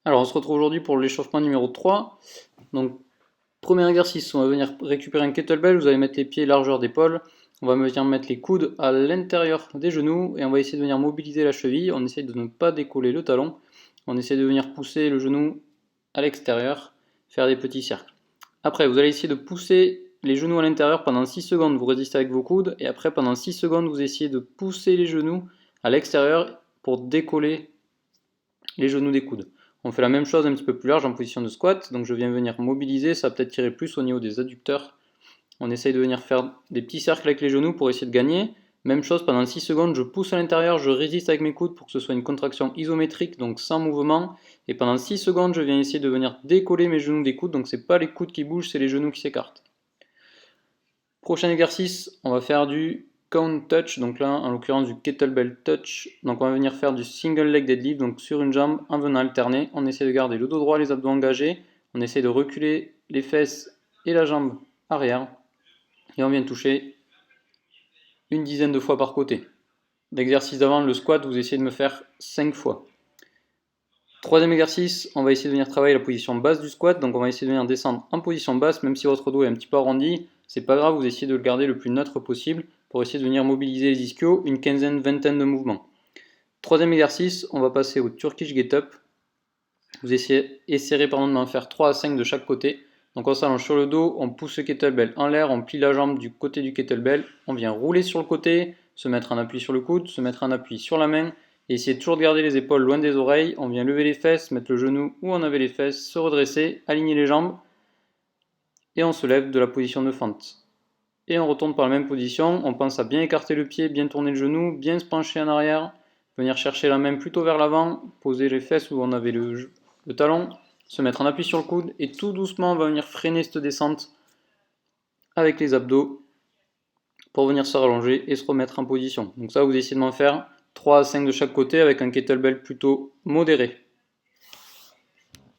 Alors, on se retrouve aujourd'hui pour l'échauffement numéro 3. Donc, premier exercice, on va venir récupérer un kettlebell. Vous allez mettre les pieds largeur d'épaule. On va venir mettre les coudes à l'intérieur des genoux et on va essayer de venir mobiliser la cheville. On essaye de ne pas décoller le talon. On essaie de venir pousser le genou à l'extérieur, faire des petits cercles. Après, vous allez essayer de pousser les genoux à l'intérieur pendant 6 secondes. Vous résistez avec vos coudes et après, pendant 6 secondes, vous essayez de pousser les genoux à l'extérieur pour décoller les genoux des coudes. On fait la même chose un petit peu plus large en position de squat, donc je viens venir mobiliser, ça va peut-être tirer plus au niveau des adducteurs. On essaye de venir faire des petits cercles avec les genoux pour essayer de gagner. Même chose, pendant 6 secondes, je pousse à l'intérieur, je résiste avec mes coudes pour que ce soit une contraction isométrique, donc sans mouvement. Et pendant 6 secondes, je viens essayer de venir décoller mes genoux des coudes, donc c'est pas les coudes qui bougent, c'est les genoux qui s'écartent. Prochain exercice, on va faire du count touch, donc là en l'occurrence du kettlebell touch. Donc on va venir faire du single leg deadlift, donc sur une jambe en venant alterner. On essaie de garder le dos droit, les abdos engagés. On essaie de reculer les fesses et la jambe arrière. Et on vient toucher une dizaine de fois par côté. L'exercice d'avant, le squat, vous essayez de me faire 5 fois. Troisième exercice, on va essayer de venir travailler la position basse du squat. Donc on va essayer de venir descendre en position basse, même si votre dos est un petit peu arrondi. C'est pas grave, vous essayez de le garder le plus neutre possible pour essayer de venir mobiliser les ischios, une quinzaine, vingtaine de mouvements. Troisième exercice, on va passer au Turkish Get Up. Vous essayerez de m'en faire 3 à 5 de chaque côté. Donc on s'allonge sur le dos, on pousse le kettlebell en l'air, on plie la jambe du côté du kettlebell, on vient rouler sur le côté, se mettre en appui sur le coude, se mettre en appui sur la main, et essayer toujours de garder les épaules loin des oreilles. On vient lever les fesses, mettre le genou où on avait les fesses, se redresser, aligner les jambes, et on se lève de la position de fente. Et on retourne par la même position, on pense à bien écarter le pied, bien tourner le genou, bien se pencher en arrière, venir chercher la main plutôt vers l'avant, poser les fesses où on avait le talon, se mettre en appui sur le coude, et tout doucement on va venir freiner cette descente avec les abdos pour venir se rallonger et se remettre en position. Donc ça, vous essayez de m'en faire 3 à 5 de chaque côté avec un kettlebell plutôt modéré.